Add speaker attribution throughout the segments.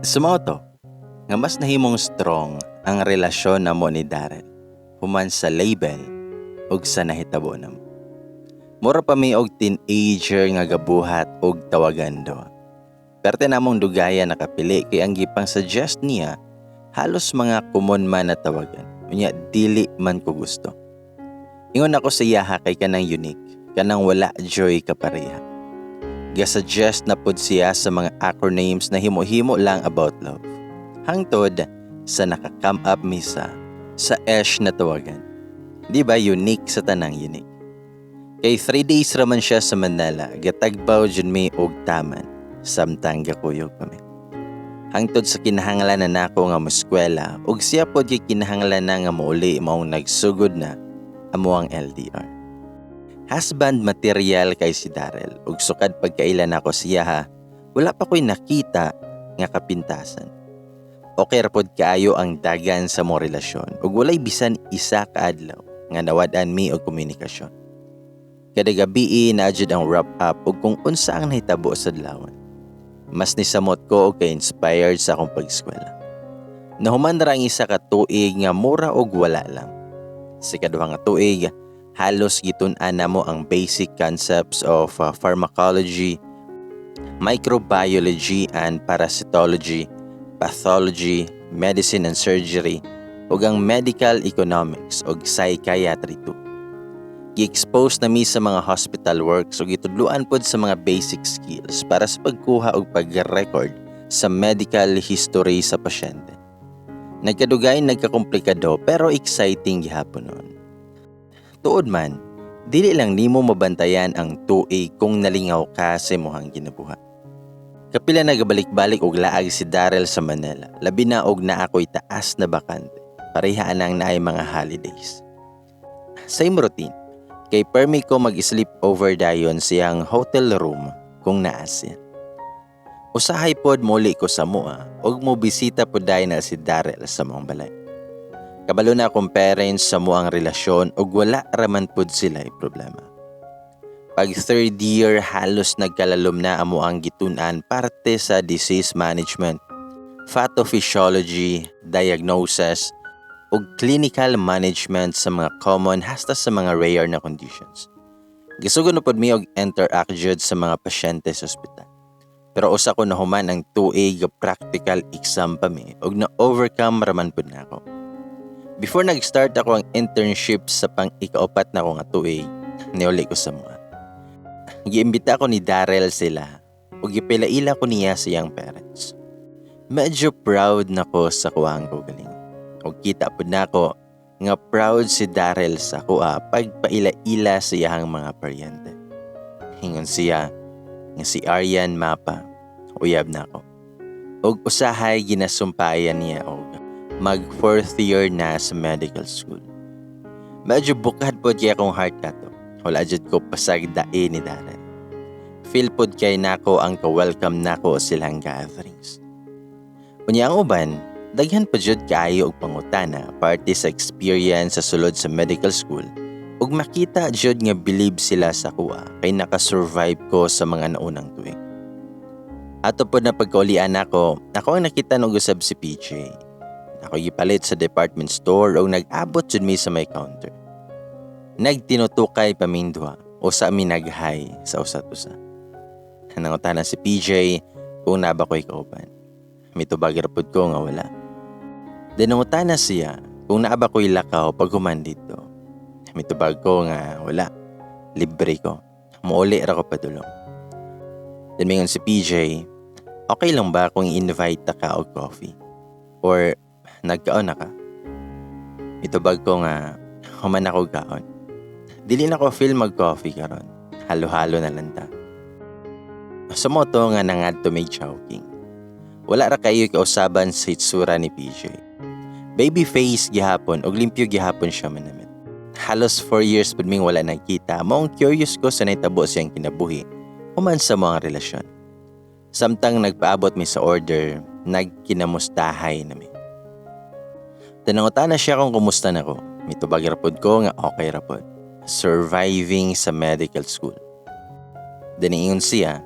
Speaker 1: Sumoto, nga mas nahimong strong ang relasyon namo ni Darrell human sa label ug sa nahitabo namo. Mura pa mi og teenager nga gabuhat og tawagan do. Perte namong dugaya nakapili kay ang gipang suggest niya halos mga common man na tawagan. Unya dili man ko gusto. Ingon ako sa iyaha kay kanang unique, kanang wala joy kapareha. Ga-suggest na pud siya sa mga acronyms na himo-himo lang about love. Hangtod sa naka-come up misa sa esh na tawagan. Di ba unique sa tanang unique? Kay 3 days raman siya sa Manila, gatagbaw dyan may og taman, samtang gakuyog kami. Hangtod sa kinahanglan na nako nga muskwela, og siya pod kay kinahanglan na nga mauli maong nagsugod na amo ang LDR. Husband material kay si Darrell, ug sukad pagkailan ako siya ha, wala pa ko'y nakita nga kapintasan. Okay ra pod kaayo ang dagan sa mo relasyon, ug walay bisan isa ka adlaw nga nawad-an mi og komunikasyon. Kada gabi na jud ang wrap up ug kung unsa ang nahitabo sa adlawan. Mas nisamot ko og ka-inspired sa akong pag-eskwela. Nahuman ra ang isa ka tuig nga mura og wala lang. Sa ikaduha nga tuig, halos gitun-an namo ang basic concepts of pharmacology, microbiology and parasitology, pathology, medicine and surgery, ug ang medical economics ug psychiatry too. Gi-expose na mi sa mga hospital works ug gitudloan pod sa mga basic skills para sa pagkuha ug pag-record sa medical history sa pasyente. Nagkadugay nagkakomplikado pero exciting gihapon nun. Tuod man, dili lang nimo mabantayan ang tuig kung nalingaw ka sa imong ginabuhat. Kapila nagabalik-balik og laag si Darrell sa Manila, labi na og naakoy taas na bakante. Parehaan ang naay mga holidays. Same routine. Kay permi ko mag-sleep over dayon siyang hotel room kung naas siya. Usahay pod muli ko sa mua ug mo bisita pod dayon na si Darrell sa mong balay. Kabalo na akong parents sa muang relasyon ug wala raman pod sila'y problema. Pag third year halos nagkalalom na amo ang gitun-an parte sa disease management, pathophysiology, diagnosis, ug clinical management sa mga common hasta sa mga rare na conditions. Gisugon na pod mi og interact jud sa mga pasyente sa ospital. Pero usa ko nahuman ang tuig practical exam pa mi ug na-overcome raman pod nako. Before nag-start ako ang internship sa pang-ikaapat na ko nga tuig, niuli ko sa mga. Giimbita ko ni Darrell sila ug gipilaila ko niya sa iyang parents. Medyo proud nako sa kuwang ko galing. Og kita pod nako nga proud si Darrell sa kuha pagpaila-ila sa iyang mga paryente. Hingon siya nga si Aryan Mapa, uyab nako. Og usahay ginasumpayan niya og mag 4th year na sa medical school. Medyo bukad pod kay akong heart kato. Wala jud ko pasagdae ni Darrell. Feel pod kay nako ang ka-welcome nako silang gatherings. Unya ang uban, daghan pa jud kaayo og pangutana parte sa experience sa sulod sa medical school ug makita jud nga believe sila sa kuha kay nakasurvive ko sa mga naunang tuig. Ato pod na pagkaulian ako ang nakita ng usab si PJ. Ako gipalit sa department store o nag-abot jud mi sa may counter. Nagtinutukay paming duha o sa amin nag-hi sa usat-usa. Nangutana si PJ kung naba ko'y kauban. Mitubag rapod ko nga wala. Dinangutana siya kung naaba ko'y lakaw pag human dito. Mitubag ko nga wala. Libre ko. Muuli ra ko padulong. Mingon si PJ, okay lang ba kung i-invite ka og coffee? Or nagkaon na ka? Mitubag ko nga human ako kaon. Dili na ko feel mag-coffee karon. Halo-halo na lang ta. Sumoto nga nangad to may chowking. Wala ra kayo kausaban sa itsura ni PJ. Baby face gihapon og limpyo gihapon siya manamit. Halos 4 years pud ming wala nakita. Maong curious ko sa nahitabo siyang kinabuhi human sa mga relasyon. Samtang nagpaabot mi sa order, nagkinamustahay nami. Tinangutan na siya kung kumusta na ko. Mitubag rapod ko nga okay rapod. Surviving sa medical school. Diniingon siya,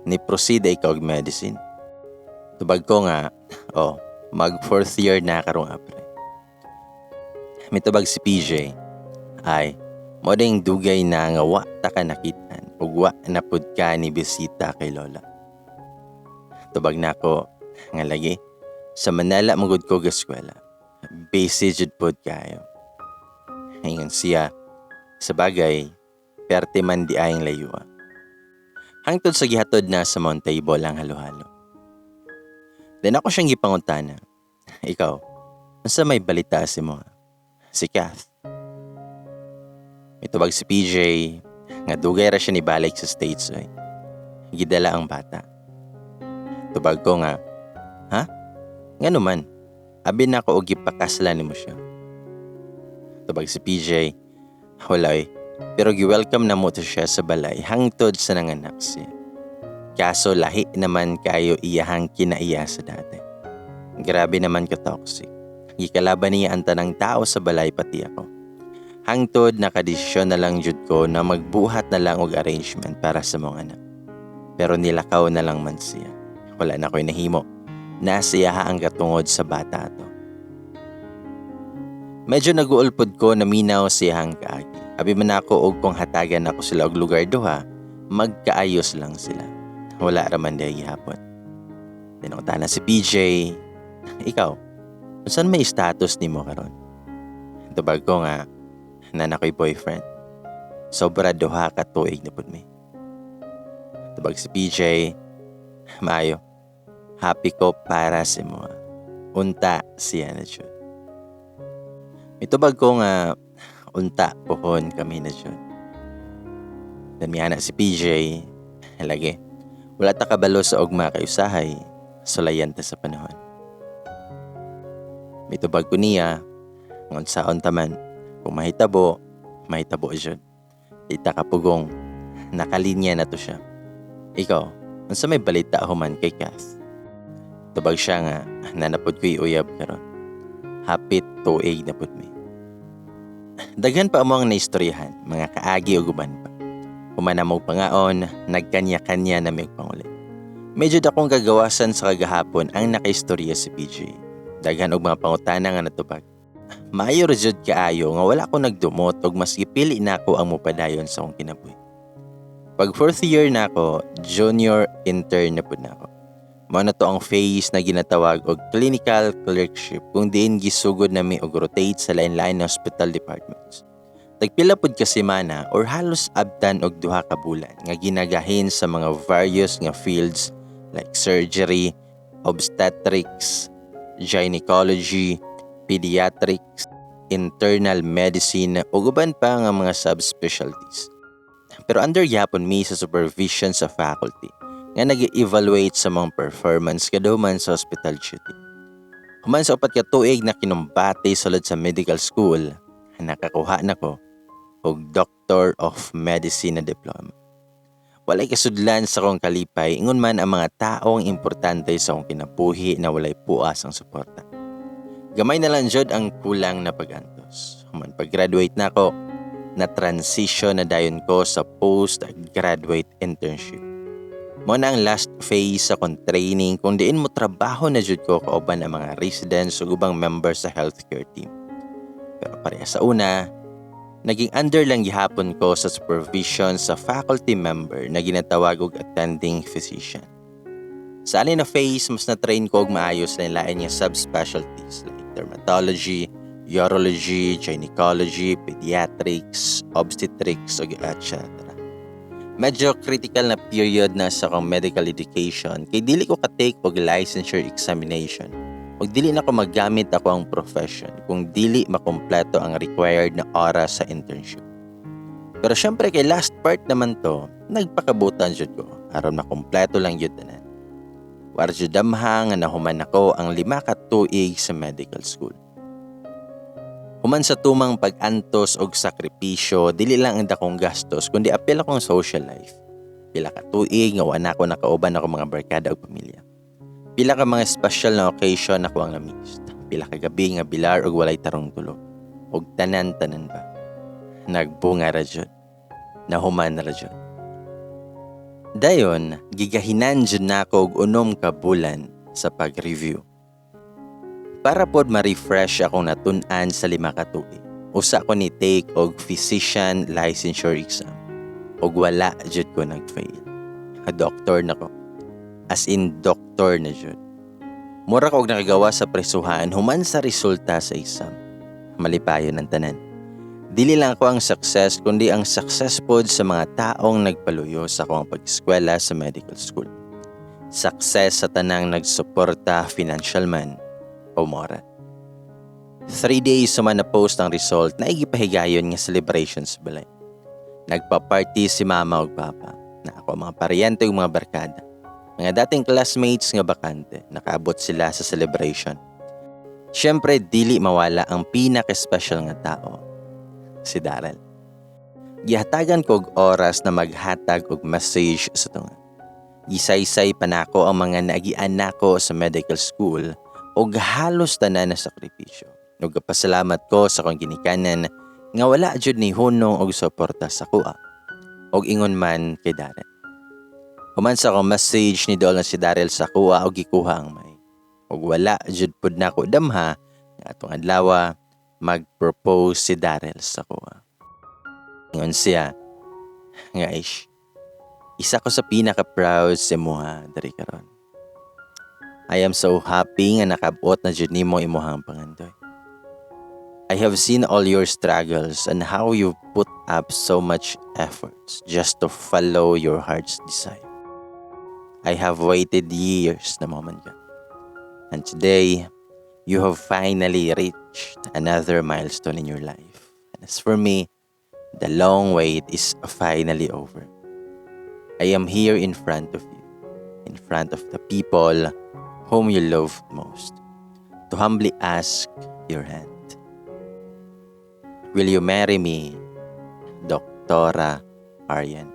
Speaker 1: ni proceed ikaw og medicine. Tubag ko nga, mag fourth year na karong April. Mitubag si PJ ay mo ding dugay na nga wa ta ka nakitan ug wa na pud ka ni bisita kay lola. Tubag nako nga lagi sa Manila magud ko ga eskwela. Busy jud pud kayo. Ingon siya sa bagay perte man di ayong layuwa. Hangtod sa gihatod na sa Mount Table ang halo-halo. Then ako siyang gipangutana. Ikaw, unsa may balita si mo? Si Kath. Mitubag si PJ nga dugay ra siya ni balik sa States ay. Gidala ang bata. Tubag ko nga, ha? Ngano man, abi na ko og gipakaslan nimo siya. Tubag si PJ, wala pero gi-welcome na mo to siya sa balay hangtod sa nanganak siya. Kaso lahi naman kayo iyahang kinaiya sa dati. Grabe naman ka toxic. Gikalaban niya ang tanang tao sa balay pati ako. Hangtod nakadesisyon na lang jud ko na magbuhat na lang og arrangement para sa mga anak. Pero nilakaw na lang man siya. Wala na ko'y nahimo. Nasiyaha ang katungod sa bata to. Medyo naguulpod ko na minaw siyahang kaagi. Abi man ako og kung hatagan ako sila og lugar duha, magkaayos lang sila. Wala raman day gihapon. Tinungta na si PJ, ikaw, saan may status ni mo karon? Tubag ko nga, na ko'y boyfriend. Sobra duha ka tuig na pud mi. Tubag si PJ, maayo, happy ko para si mo. Unta siya na dyan. Itubag ko nga, unta pohon kami na dyan. Dan may anak si PJ, lagi, wala ta kabalo sa ugma kay usahay, sulayan ta sa panahon. Mitubag ko niya, ngon saon taman, kung mahitabo dyan. Ita kapugong, nakalinya na to siya. Ikaw, unsa may balita human kay Kath? Tubag siya nga, nanapod ko'y uyab karon. Hapit tuig na pud mi. Daghan pa among naistoryahan, mga kaagi o guban pa. Humana mo pangaon, nagkanya-kanya na may pangulit. Medyo dakong gagawasan sa kagahapon ang nakaistorya si PJ. Daghan og mga pangutana nga natubag. Maayo ra jud kaayo nga wala ko nagdumot og mas gipili nako ang mupadayon sa akong kinabuhi. Pag fourth year na ako, junior intern na pud nako. Mao na to ang phase na ginatawag og clinical clerkship kung diin gisugod nami og rotate sa lain-lain na hospital departments. Tagpila pud ka semana or halos abtan og duha ka bulan nga ginagahin sa mga various nga fields like surgery, obstetrics, gynecology, pediatrics, internal medicine ug uban pa nga mga subspecialties. Pero under gyapon mi sa supervision sa faculty nga nag-evaluate sa mga performance kaduman sa hospital duty. Human sa 4 ka tuig na kinumbati sulod sa medical school, nakakuha na ko og Doctor of Medicine na diploma. Walay kasudlan sa kong kalipay, ingon man ang mga taong importante sa akong kinabuhi na walay puas ang suporta. Gamay na lang jud ang kulang na pag-antos. Human pag-graduate na ko, na-transition na dayon ko sa post-graduate internship. Mo na ang last phase sa kong training kung diin mo trabaho na jud ko kauban ang mga residents o ubang members sa healthcare team. Pero pareha sa una, naging under lang gihapon ko sa supervision sa faculty member na ginatawag og attending physician. Sa alin na phase, mas na-train ko og maayos na lain nga subspecialties like dermatology, urology, gynecology, pediatrics, obstetrics, etc. Medyo critical na period na sa akong medical education kay dili ko ka-take og licensure examination ug dili na ko magamit ako ang profession kung dili makumpleto ang required na oras sa internship. Pero syempre kay last part naman to, nagpakabutan jud ko aron makumpleto lang jud tanan. War jud damha nga nahuman ako ang 5 ka tuig sa medical school. Human sa tumang pag-antos og sakripisyo, dili lang ang dakong gastos kundi apil akong social life. Pila ka tuig nga wala ko nakauban ako mga barkada ug pamilya. Pila ka mga special na occasion ako ang na-miss. Pila ka gabi nga bilar og walay tarong tulog. Og tanan-tanan ba. Nagbunga ra jud. Nahuman ra jud. Dayon, gigahinan jud nako og 6 ka bulan sa pag-review. Para pod ma-refresh akong natun-an sa 5 ka tuig. Usa ko ni take og physician licensure exam. Og wala jud ko nag-fail. Doktor na ko. As in doktor na jud. Mura ko og nakagawa sa presuhan human sa resulta sa exam. Malipayon ang tanan. Dili lang ako ang success kundi ang success pod sa mga taong nagpaluyo sa akong pag-eskwela sa medical school. Success sa tanang nagsuporta financial man o moral. 3 days man na post ang result na igipahigayon nga celebration sa balay. Nagpa-party si mama ug papa na ako mga paryente ug mga barkada. Mga dating classmates nga bakante, nakaabot sila sa celebration. Siyempre, dili mawala ang pinaka-special nga tao, si Darrell. Gihatagan ko og oras na maghatag og message sa tunga. Gisaysay pa nako ang mga naagian nako sa medical school og halos tanan na sakripisyo. Ug pasalamat ko sa akong ginikanan nga wala jud ni hunong og suporta sa kuha. Og ingon man kay Darrell. Human sa akong message ni Dol na si Darrell sa kuha og gikuha ang may. Og wala jud pud nako damha nga atong adlaw mag-propose si Darrell sa kuha. Ingon siya nga isa ko sa pinaka-proud sa imuha diri karon. I am so happy nga nakabot na jud nimo imuhang pangandoy. I have seen all your struggles and how you put up so much efforts just to follow your heart's desire. I have waited years na moment ka. And today, you have finally reached another milestone in your life. And as for me, the long wait is finally over. I am here in front of you, in front of the people whom you love most, to humbly ask your hand. Will you marry me, Doktora Aryan?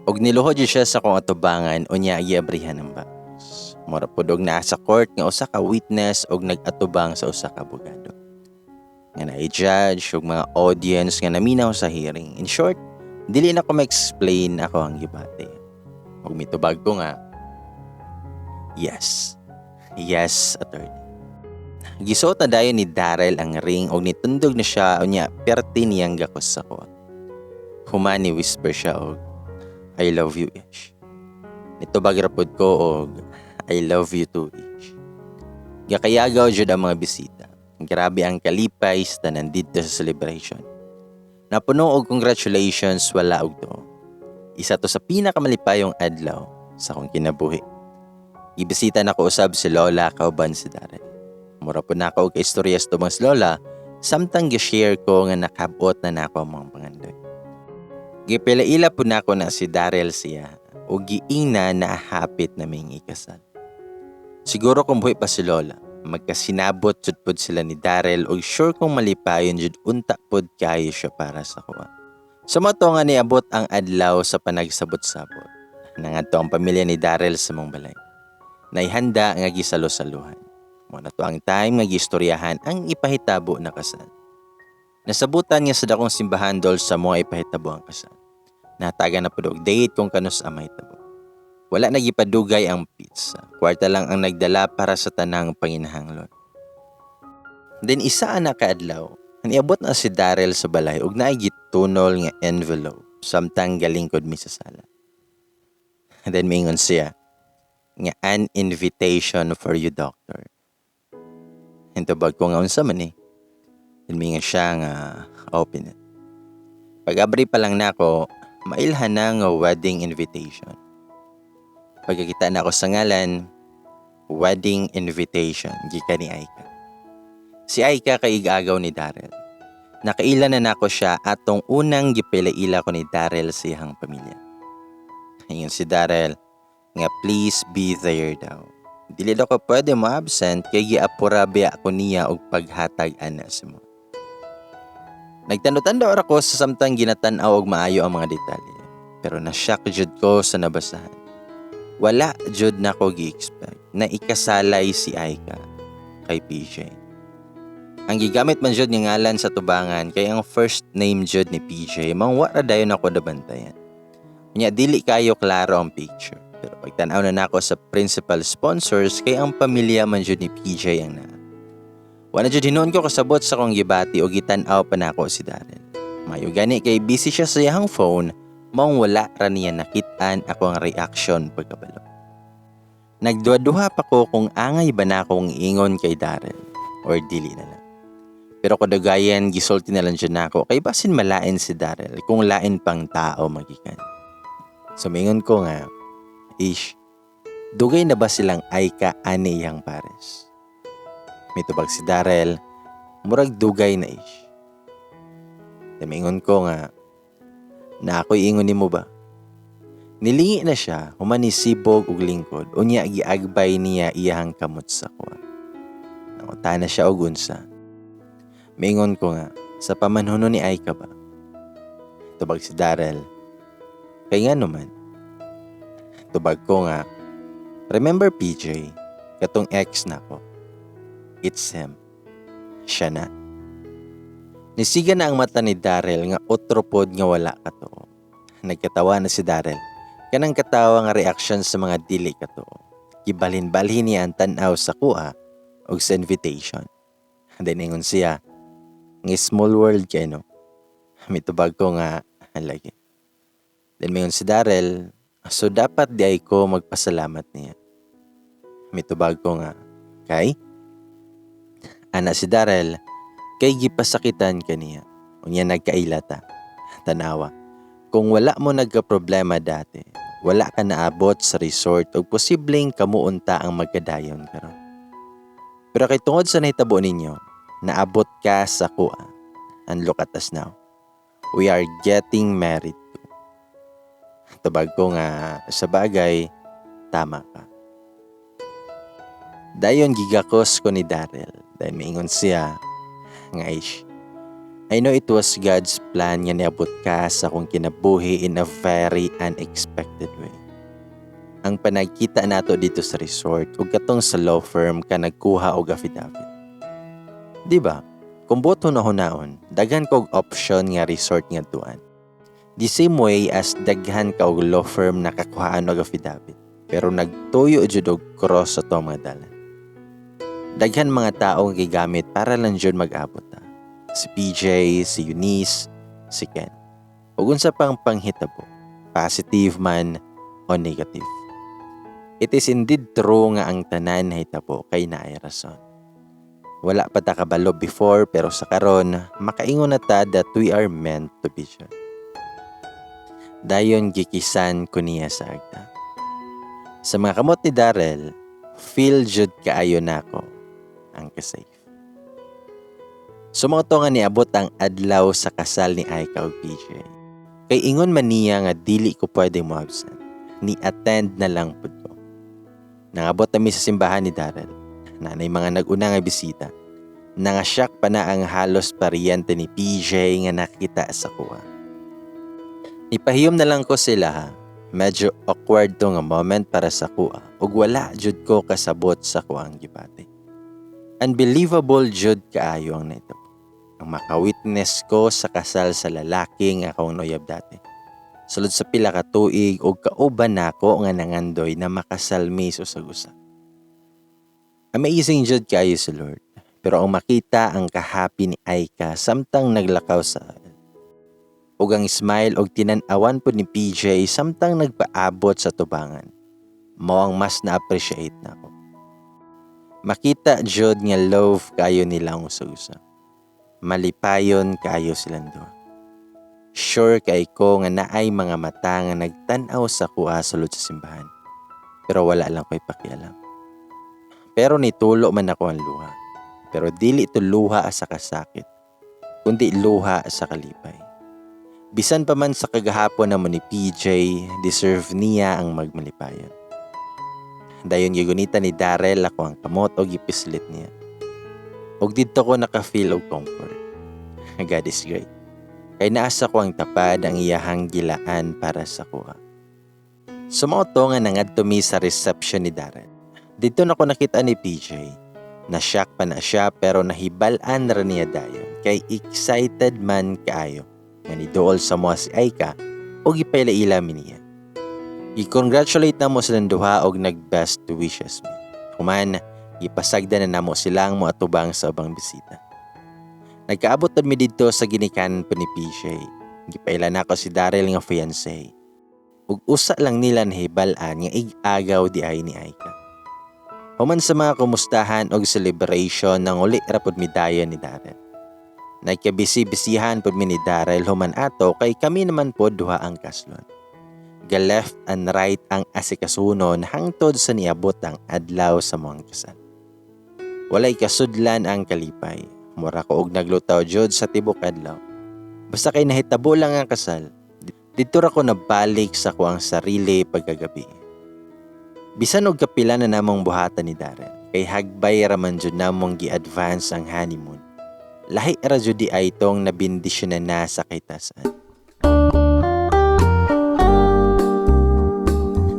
Speaker 1: Og niluhod siya sa kong atubangan o niya iabrihan ng box. Mura po dog naa sa court nga usa ka witness og nag-atubang sa usa ka abogado. Nga na-judge og mga audience nga naminaw sa hearing. In short, dili na ko ma-explain ako ang gibate. Og mitubag ko nga, yes, attorney. Gisuot na dayon ni Darrell ang ring og nitundog na siya o niya perti niyang gakos ako. Humani whisper siya og, I love you, Ish. Nitubag rapod ko og, I love you too, Ish. Gakayagaw jud ang mga bisita. Grabe ang kalipay sa nandito sa celebration. Napuno og congratulations wala og to. Isa to sa pinakamalipayong adlaw sa akong kinabuhi. Ibisita na ko usab si Lola kauban si Darrell. Mura po na ako og istoryas to mga lola, samtang gi-share ko nga nakabot na nako ang mga pangandoy. Gipilaila po na ako na si Darrell siya o giingna na hapit na may ikasal. Siguro kung buhay pa si Lola, magkasinabot jud pod sila ni Darrell og sure kong malipayon jud unta pod kayo siya para sa kuha. Sumato nga niabot ang adlaw sa panagsabot-sabot. Nangadto ang pamilya ni Darrell sa mong balay. Naihanda nga gisalo-saluhan. Muna to ang time nga gistoryahan ang ipahitabo na kasal. Nasabutan nga sa dakong simbahan dol sa mga ipahitabo ang kasal. Nataga na po og date kung kanus ang mahitabo. Wala nagipadugay ang pizza. Kwarta lang ang nagdala para sa tanang panginahanglon. Then isa na kaadlaw, niabot na si Darrell sa balay ug naay gitunol nga envelope samtang galingkod mi sa sala. And then mingon siya nga an invitation for you, doctor. Hintubag ko nga unsa man eh. Ilmingan siya nga open it. Pag-abri pa lang nako, mailhan na nga wedding invitation. Pagkakita na ako sa ngalan, wedding invitation, gikan ni Aika. Si Aika kay igagaw ni Darrell. Nakaila na nako siya atong unang gipilaila ko ni Darrell sa iyang pamilya. Ngayon si Darrell, nga please be there daw. Dili daw ko pwede ma-absent kay giapura biya ako niya og paghatag ana sa mo. Nagtando-tando ako sa samtang ginatan-aw og maayo ang mga detalye. Pero na-shock jud ko sa nabasahan. Wala jud na ko gi-expect na ikasalay si Aika kay PJ. Ang gigamit man jud nga ngalan sa tubangan kay ang first name jud ni PJ mao wa ra dayon ako nabantayan. Nya dili kayo klaro ang picture. Pero Pagtanaw na nako sa principal sponsors kay ang pamilya man jud ni PJ ang na. Wala jud hinuon ko kasabot sa kong gibati o gitan-aw pa nako si Darren. Mayo gani kay busy siya sa iyang phone, maong wala ra niya nakit-an ako ang reaction pagkabalo. Nagduha-duha pa ko kung angay ba na akong ingon kay Darren or dili na lang. Pero kadagayan gisulti na lang dyan nako kay basin malain si Darren kung lain pang tao magikan. Sumingon ko nga, ish, dugay na ba silang Aika ani yang pares? Mitubag si Darrell, murag dugay na ish. Tamingon ko nga, na ako'y ingon ni mo ba? Nilingi na siya, humanisibog og lingkod, unya giagbay niya iyahang kamot sa kuha. Nanguta na siya og unsa. Mingon ko nga, sa pamanhuno ni Aika ba? Tubag si Darrell, kay nga naman. Tubag ko nga, remember PJ, katong ex na ko. It's him. Siya na. Nisiga na ang mata ni Darrell nga otropod nga wala kato. Nagkatawa na si Darrell. Kanang katawa nga reaction sa mga dili kato. Gibalhin-balhin niya ang tanaw sa kuha o sa invitation. Then ingon siya, nga small world kay no. Mitubag ko nga, halagi. Then mingon si Darrell, so dapat di ay ko magpasalamat niya. Mitubag ko nga, kay? Ana si Darrell, kay gipasakitan kaniya. Unya nagkailata. Tanawa, kung wala mo nagka-problema dati, wala ka naabot sa resort o posibleng kamuunta ang magkadayon karon. Pero kay tungod sa nahitabo ninyo, naabot ka sa kuha. And look at us now. We are getting married too. Tubag ko nga, sa bagay, tama ka. Dayon gigakos ko ni Darrell. Dahil maingon siya, nga ish, I know it was God's plan nga niabot ka sa akong kinabuhi in a very unexpected way. Ang panagkita nato dito sa resort ug katong sa law firm ka nagkuha og affidavit. Di ba? Kung boto na hunaon, daghan kog option nga resort nga tuan. The same way as daghan ka og law firm nakakuhaan og affidavit, pero nagtuyo jud og cross sa to mga dalan. Daghan mga tao nga gigamit para lang jud mag-abot. Si PJ, si Eunice, si Ken. Ug unsa pang panghitabo, positive man o negative. It is indeed true nga ang tanan hitabo kay naay rason. Wala pa ta kabalo before pero sa karon makaingon na ta that we are meant to be sure. Dayon gikisan ko niya sa agta. Sa mga kamot ni Darrell, feel jud kaayo nako ang kasafe. Sumato nga niabot ang adlaw sa kasal ni Aika ug PJ. Kay ingon man niya nga dili ko pwede mo absent. Ni-attend na lang pud ko. Nangabot kami sa simbahan ni Darrell. Nanay mga nag-una nga bisita. Nangasyak pa na ang halos paryente ni PJ nga nakita sa kuha. Ipahiyom na lang ko sila ha. Medyo awkward to nga moment para sa kuha. Ug wala jud ko kasabot sa kuang gibati. Unbelievable jud kaayo ang nito. Ang makawitness ko sa kasal sa lalaki nga akong noyab dati. Sulod sa pila ka tuig o kauban nako nga nangandoy na makasalmi sa gusa. Amazing jud kaayo sa Lord. Pero ang makita ang kahapi ni Aika samtang naglakaw sa ug ang smile og tinan-awan po ni PJ samtang nagpaabot sa tubangan. Mao ang mas na-appreciate nako. Makita jud nga love kayo nilang usa-usa. Malipayon kayo silang duha. Sure kay ko nga naay mga mata nga nagtan-aw sa kuha sulod sa simbahan. Pero wala lang ko'y pakialam. Pero nitulo man ako ang luha. Pero dili ito luha sa kasakit, kundi luha sa kalipay. Bisan pa man sa kagahapon na mo ni PJ, deserve niya ang magmalipayon. Dayon gigunita ni Darrell ako ang kamot o gipislit niya. Og dito ko naka-feel og comfort. God is great. Kay naasa ko ang tapad ang iyahang gilaan para sa kuha. Sumoto nga nangadto mi sa reception ni Darrell. Dito na ko nakita ni PJ. Nashock pa na siya pero nahibalan ra niya dayon. Kay excited man kaayo. Nga nidool sa mga si Aika o gipailaila niya. I-congratulate na mo silang duha og nag-best wishes me. Human, ipasagda na namo silang mo atubang sa ubang bisita. Nagkaabot mi dito sa ginikanan pa ni PJ. Gipailan ako si Daryl nga fiancé. Ug usa lang nila nahibalan nga ig-agaw di ay ni Aika. Human sa mga kumustahan og celebration ng uli rapod mi dayon ni Daryl. Nagkabisi-bisihan pod mi ni Daryl human ato kay kami naman pod duha ang kaslon. Ga-left and right ang asikasunon hangtod sa niabot ang adlaw sa mga kasal. Walay kasudlan ang kalipay. Mura ko og naglutaw jud sa tibok adlaw. Basta kay nahitabo lang ang kasal, dito ra ko nabalik sa kuang sarili pagkagabi. Bisan og kapila na namong buhatan ni Darren, kay hagbay raman jud namong gi-advance ang honeymoon. Lahi ra jud di ay tong nabindisyon na sa kaitasan.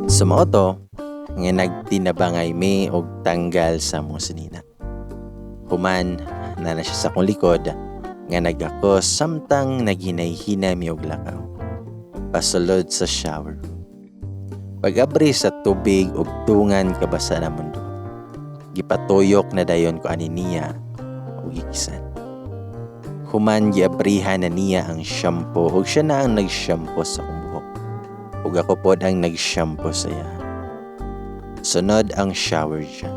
Speaker 1: Sa mao to, nga nagtinabangay mi og tanggal sa musinina. Human na siya sa akong likod nga nagakos samtang naghinay-hinay mi og lakaw. Pasulod sa shower. Pag-abri sa tubig og tungan kabasa na mundo. Gipatuyok na dayon ko ani niya og ikisan. Human giabrihan na niya ang shampoo ug siya na ang nag-shampoo sa akong buhok. Ug ako pod ang nag-shampoo sa iya. Sunod ang shower siya.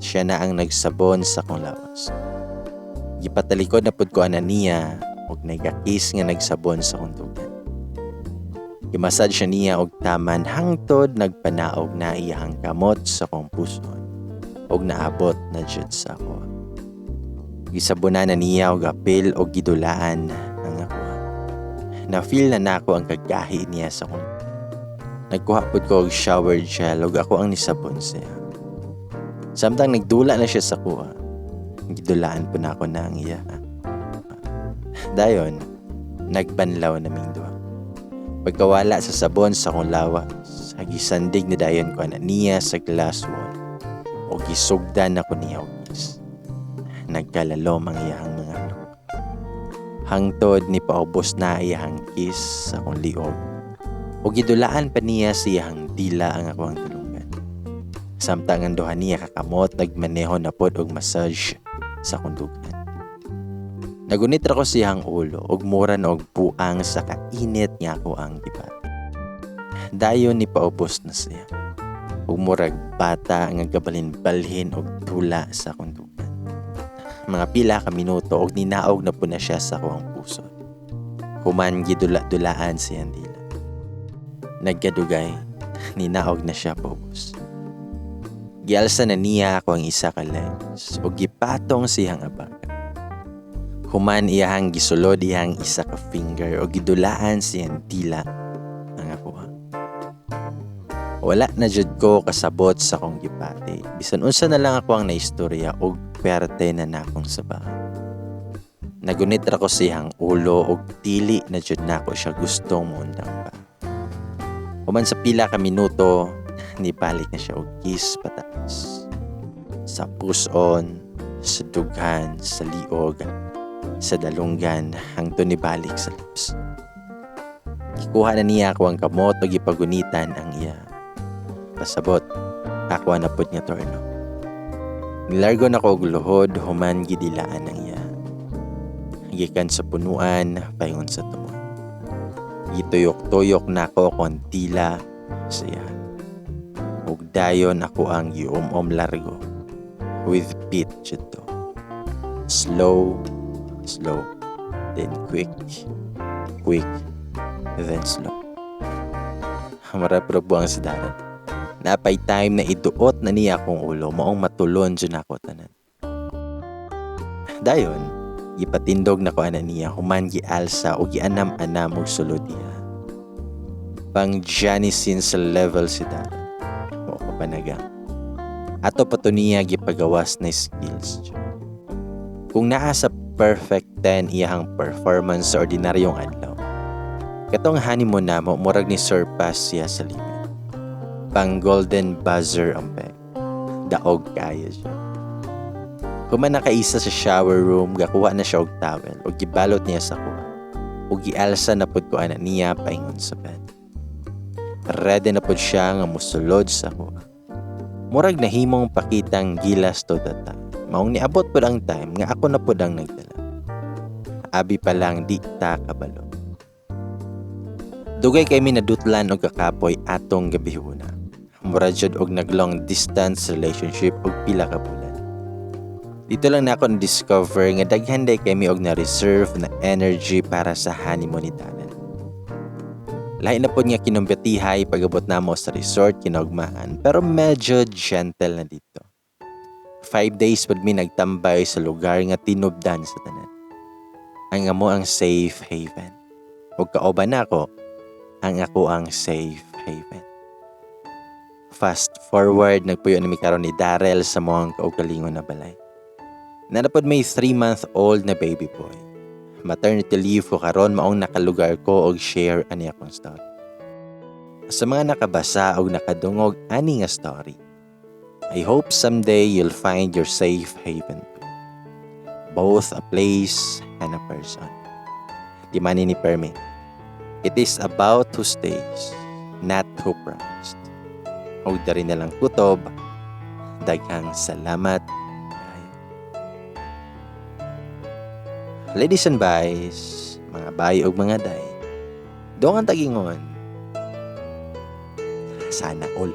Speaker 1: Siya na ang nagsabon sa akong lawas. Gipatalikod na pod ko ana niya ug nagakis nga nagsabon sa akong dugan. Gimasad siya niya og taman hangtod nagpanaog na iyang kamot sa akong puso ug naabot na jud sa ako. Gisabunan na niya og apil og gidulaan ang ako. Na-feel na nako ang kagahi niya sa akong. Nagkuha pod ko og shower gel ug ako ang nisabon siya. Samtang nagdula na siya sa kuha, gidulaan po na ako na ang iya. Dayon, nagbanlaw naming duha. Pagkawala sa sabon sa akong lawas, gisandig na dayon ko na niya sa glass wall o gisugdan ako niya og kiss. Nagkalalom ang iyang mga loob. Hangtod ni paubos na iyang kiss sa akong liog. O gidulaan pa niya siyang dila ang akong tulungan. Samtang ang duha niya kakamot, nagmaneho na pod og massage sa akong dugan. Nagunit ra ko siyang ulo og mura na og buang sa kainit nga ako ang gibat. Dayon ni paubos na siya. Ug murag bata nga gabalin-balhin og tula sa akong dugan. Mga pila ka minuto og ninaog na po na siya sa akong puso. Human gidula-dulaan siyang dila. Nagkadugay, ninaog na siya pobos. Gialsa na niya ako ang isa ka lens o gipatong siyang abaka. Human iyang gisulod iyang isa ka finger o gidulaan siyang dila ang ako. Wala na jud ko kasabot sa akong gipati. Bisan unsa na lang ako ang naistorya og perte na nakong sabahan. Nagunit ra ko siyang ulo og dili na jud nako siya gustong muundang pa. Human sa pila ka minuto, nibalik na siya og kiss pataas. Sa puson, sa dughan, sa liog, sa dalunggan, hangtod nibalik sa lips. Gikuha na niya ako ang kamot o gipagunitan ang iya. Pasabot, ako na pod nga torno. Nilargo na ko og luhod, human gidilaan ang iya. Gikan sa punuan, paingon sa tumo. Gituyok-tuyok na ako kon tila siya. Ug dayon ako ang gium-om largo with pitch ito. Slow, slow, then quick, quick, then slow. Marapro buang si Daran. Napay time na iduot na niya akong ulo maong matulon dyan ako tanan. Dayon, gipatindog na ko ana niya human gialsa o gianam-anam og sulod niya. Pang Janisin sa level si Daran. O kapanagang. Ato pa to niya gipagawas na skills. Kung naa sa perfect 10 iyahang performance sa ordinaryong adlaw, katong honeymoon namo murag ni surpass siya sa limit. Pang golden buzzer ang peg. Daog kaya siya. Human nakaisa sa shower room, gakuha na siya og towel o gibalot niya sa kuha. O gialsa na pud ko ana niya paingon sa bed. ready na pod siya nga musulod sa ako. Murag nahimong pakitang gilas to the time. Maong niabot pod ang time nga ako na pod ang nagdala. Abi pa lang di ta kabalo. Dugay kay minadutlan og kakapoy atong gabihuna. Murag jud og nag-long distance relationship og pila ka bulan. Dito lang na ako na-discover nga daghan day kay mi og na-reserve na energy para sa honeymoon ni Darren. Lahi na po niya kinumbatihay pag-abot na mo sa resort kinugmaan pero medyo gentle na dito. 5 days pud mi nagtambay sa lugar nga tinubdan sa tanan. Ang amo ang safe haven. Ug kauban na ako, ang ako ang safe haven. Fast forward, nagpuyo na mi karon ni Darrell sa mga kaugalingon na balay. Nanapod may 3-month-old na baby boy. Maternity leave ko karon maong nakalugar ko og share ani akong story. Sa mga nakabasa og nakadungog ani nga story, I hope someday you'll find your safe haven too. Both a place and a person. Di man ni Perme. It is about who stays, not who promised. Og dari na lang kutob, daghang salamat. Ladies and boys, mga bay ug mga day, doon ang tagingon. Sana all.